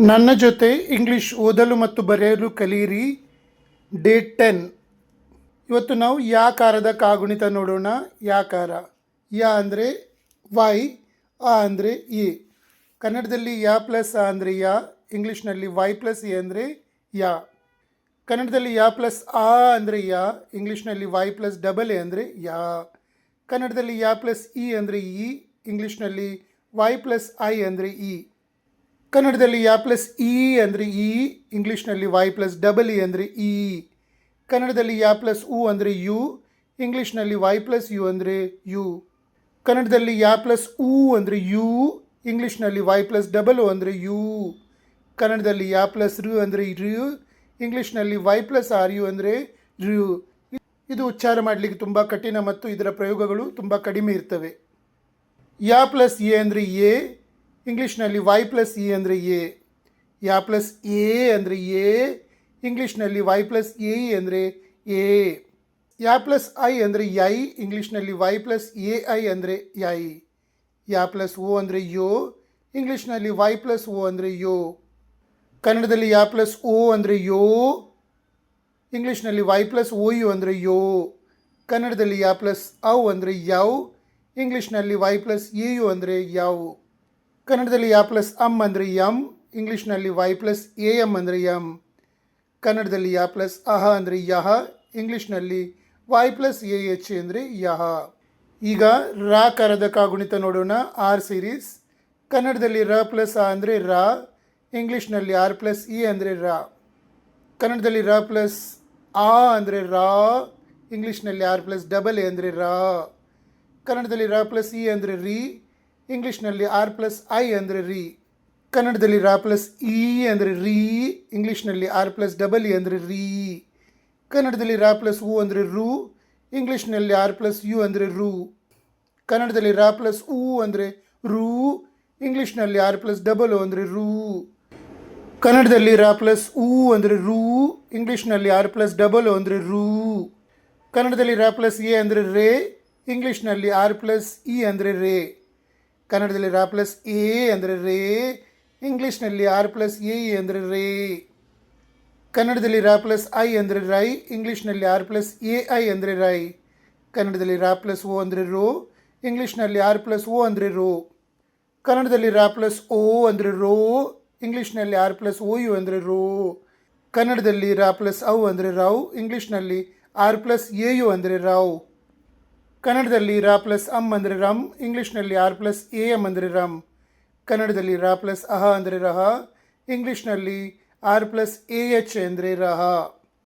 ನನ್ನ ಜೊತೆ ಇಂಗ್ಲಿಷ್ ಓದಲು ಮತ್ತು ಬರೆಯಲು ಕಲಿಯಿರಿ. ಡೇ 10. ಇವತ್ತು ನಾವು ಯಾಕಾರದ ಕಾಗುಣಿತ ನೋಡೋಣ. ಯಾಕಾರ. ಯಾ ಅಂದರೆ ವೈ, ಆ ಅಂದರೆ ಎ. ಕನ್ನಡದಲ್ಲಿ ಯಾ ಪ್ಲಸ್ ಆ ಅಂದರೆ ಯಾ, ಇಂಗ್ಲೀಷ್ನಲ್ಲಿ ವೈ ಪ್ಲಸ್ ಎ ಅಂದರೆ ಯಾ. ಕನ್ನಡದಲ್ಲಿ ಯಾ ಪ್ಲಸ್ ಆ ಅಂದರೆ ಯಾ, ಇಂಗ್ಲೀಷ್ನಲ್ಲಿ ವೈ ಪ್ಲಸ್ ಡಬಲ್ ಎ ಅಂದರೆ ಯಾ. ಕನ್ನಡದಲ್ಲಿ ಯಾ ಪ್ಲಸ್ ಇ ಅಂದರೆ ಇ, ಇಂಗ್ಲೀಷ್ನಲ್ಲಿ ವೈ ಪ್ಲಸ್ ಐ ಅಂದರೆ ಇ. ಕನ್ನಡದಲ್ಲಿ ಯಾ ಪ್ಲಸ್ ಇ ಅಂದರೆ ಇ, ಇಂಗ್ಲೀಷ್ನಲ್ಲಿ ವೈ ಪ್ಲಸ್ ಡಬಲ್ ಇ ಅಂದರೆ ಇ. ಕನ್ನಡದಲ್ಲಿ ಯಾ ಪ್ಲಸ್ ಉ ಅಂದರೆ ಯು, ಇಂಗ್ಲೀಷ್ನಲ್ಲಿ ವೈ ಪ್ಲಸ್ ಯು ಅಂದರೆ ಯು. ಕನ್ನಡದಲ್ಲಿ ಯಾ ಪ್ಲಸ್ ಉ ಅಂದರೆ ಯು, ಇಂಗ್ಲೀಷ್ನಲ್ಲಿ ವೈ ಪ್ಲಸ್ ಡಬಲ್ ಒ ಅಂದರೆ ಯು. ಕನ್ನಡದಲ್ಲಿ ಯಾ ಪ್ಲಸ್ ರು ಅಂದರೆ ರು, ಇಂಗ್ಲೀಷ್ನಲ್ಲಿ ವೈ ಪ್ಲಸ್ ಆರ್ ಯು ಅಂದರೆ ರು. ಇದು ಉಚ್ಚಾರ ಮಾಡಲಿಕ್ಕೆ ತುಂಬ ಕಠಿಣ ಮತ್ತು ಇದರ ಪ್ರಯೋಗಗಳು ತುಂಬ ಕಡಿಮೆ ಇರ್ತವೆ. ಯಾ ಪ್ಲಸ್ ಎ ಅಂದರೆ ಎ, ಇಂಗ್ಲೀಷ್ನಲ್ಲಿ ವೈ ಪ್ಲಸ್ ಇ ಅಂದರೆ ಎ. ಯಾ ಪ್ಲಸ್ ಎ ಅಂದರೆ ಎ, ಇಂಗ್ಲೀಷ್ನಲ್ಲಿ ವೈ ಪ್ಲಸ್ ಎ ಅಂದರೆ ಎ. ಯಾ ಪ್ಲಸ್ ಐ ಅಂದರೆ ಐ, ಇಂಗ್ಲೀಷ್ನಲ್ಲಿ ವೈ ಪ್ಲಸ್ ಎ ಐ ಅಂದರೆ ಐ. ಯಾ ಪ್ಲಸ್ ಓ ಅಂದರೆ ಯೋ, ಇಂಗ್ಲೀಷ್ನಲ್ಲಿ ವೈ ಪ್ಲಸ್ ಓ ಅಂದರೆ ಯೋ. ಕನ್ನಡದಲ್ಲಿ ಯಾ ಪ್ಲಸ್ ಓ ಅಂದರೆ ಯೋ, ಇಂಗ್ಲೀಷ್ನಲ್ಲಿ ವೈ ಪ್ಲಸ್ ಓ ಯು ಅಂದರೆ ಯೋ. ಕನ್ನಡದಲ್ಲಿ ಯಾ ಪ್ಲಸ್ ಔ ಅಂದರೆ ಯೌ, ಇಂಗ್ಲೀಷ್ನಲ್ಲಿ ವೈ ಪ್ಲಸ್ ಎ ಯು ಅಂದರೆ ಯೌ. ಕನ್ನಡದಲ್ಲಿ ಯಾ ಪ್ಲಸ್ ಅಮ್ ಅಂದರೆ ಯಮ್, ಇಂಗ್ಲೀಷ್ನಲ್ಲಿ ವೈ ಪ್ಲಸ್ ಎ ಎಮ್ ಅಂದರೆ ಯಮ್. ಕನ್ನಡದಲ್ಲಿ ಯಾ ಪ್ಲಸ್ ಅಹ ಅಂದರೆ ಯಹ, ಇಂಗ್ಲೀಷ್ನಲ್ಲಿ ವೈ ಪ್ಲಸ್ ಎ ಎಚ್ ಅಂದರೆ ಯಹ. ಈಗ ರಾಕಾರದ ಕಾಗುಣಿತ ನೋಡೋಣ. R series. ಕನ್ನಡದಲ್ಲಿ ರ ಪ್ಲಸ್ ಆ ಅಂದರೆ ರಾ, ಇಂಗ್ಲೀಷ್ನಲ್ಲಿ ಆರ್ ಪ್ಲಸ್ ಇ ಅಂದರೆ ರಾ. ಕನ್ನಡದಲ್ಲಿ ರ ಪ್ಲಸ್ ಆ ಅಂದರೆ ರಾ, ಇಂಗ್ಲೀಷ್ನಲ್ಲಿ ಆರ್ ಪ್ಲಸ್ ಡಬಲ್ ಎ ಅಂದರೆ ರಾ. ಕನ್ನಡದಲ್ಲಿ ರ ಪ್ಲಸ್ ಇ ಅಂದರೆ ರಿ, ಇಂಗ್ಲೀಷ್ನಲ್ಲಿ ಆರ್ ಪ್ಲಸ್ ಐ ಅಂದರೆ ರಿ. ಕನ್ನಡದಲ್ಲಿ ರಾ ಪ್ಲಸ್ ಇ ಅಂದರೆ ರೀ, ಇಂಗ್ಲೀಷ್ನಲ್ಲಿ ಆರ್ ಪ್ಲಸ್ ಡಬಲ್ ಇ ಅಂದರೆ ರೀ. ಕನ್ನಡದಲ್ಲಿ ರಾ ಪ್ಲಸ್ ಉ ಅಂದರೆ ರು, ಇಂಗ್ಲೀಷ್ನಲ್ಲಿ ಆರ್ ಪ್ಲಸ್ ಯು ಅಂದರೆ ರು. ಕನ್ನಡದಲ್ಲಿ ರಾ ಪ್ಲಸ್ ಉ ಅಂದರೆ ರು, ಇಂಗ್ಲೀಷ್ನಲ್ಲಿ ಆರ್ ಪ್ಲಸ್ ಡಬಲ್ ಒ ಅಂದರೆ ರು. ಕನ್ನಡದಲ್ಲಿ ರಾ ಪ್ಲಸ್ ಉ ಅಂದರೆ ರು, ಇಂಗ್ಲೀಷ್ನಲ್ಲಿ ಆರ್ ಪ್ಲಸ್ ಡಬಲ್ ಒ ಅಂದರೆ ರು. ಕನ್ನಡದಲ್ಲಿ ರಾ ಪ್ಲಸ್ ಎ ಅಂದರೆ ರೇ, ಇಂಗ್ಲೀಷ್ನಲ್ಲಿ ಆರ್ ಪ್ಲಸ್ ಇ ಅಂದರೆ ರೇ. ಕನ್ನಡದಲ್ಲಿ ರಾ ಪ್ಲಸ್ ಎ ಅಂದರೆ ರೇ, ಇಂಗ್ಲೀಷ್ನಲ್ಲಿ ಆರ್ ಪ್ಲಸ್ ಎ ಇ ಅಂದರೆ ರೇ. ಕನ್ನಡದಲ್ಲಿ ರಾ ಪ್ಲಸ್ ಐ ಅಂದರೆ ರೈ, ಇಂಗ್ಲೀಷ್ನಲ್ಲಿ ಆರ್ ಪ್ಲಸ್ ಎ ಐ ಅಂದರೆ ರೈ. ಕನ್ನಡದಲ್ಲಿ ರಾ ಪ್ಲಸ್ ಓ ಅಂದರೆ ರೋ, ಇಂಗ್ಲೀಷ್ನಲ್ಲಿ ಆರ್ ಪ್ಲಸ್ ಓ ಅಂದರೆ ರೋ. ಕನ್ನಡದಲ್ಲಿ ರಾ ಪ್ಲಸ್ ಓ ಅಂದರೆ ರೋ, ಇಂಗ್ಲೀಷ್ನಲ್ಲಿ ಆರ್ ಪ್ಲಸ್ ಓ ಯು ಅಂದರೆ ರೋ. ಕನ್ನಡದಲ್ಲಿ ರಾ ಪ್ಲಸ್ ಔ ಅಂದರೆ ರೌ, ಇಂಗ್ಲೀಷ್ನಲ್ಲಿ ಆರ್ ಪ್ಲಸ್ ಎ ಯು ಅಂದರೆ ರೌ. ಕನ್ನಡದಲ್ಲಿ ರಾ ಪ್ಲಸ್ ಅಮ್ ಅಂದರೆ ರಮ್, ಇಂಗ್ಲೀಷ್ನಲ್ಲಿ ಆರ್ ಪ್ಲಸ್ ಎ ಎಮ್ ಅಂದರೆ ರಮ್. ಕನ್ನಡದಲ್ಲಿ ರಾ ಪ್ಲಸ್ ಅಹ ಅಂದರೆ ರಹ, ಇಂಗ್ಲೀಷ್ನಲ್ಲಿ ಆರ್ ಪ್ಲಸ್ ಎ ಎಚ್ ಅಂದರೆ ರಹ.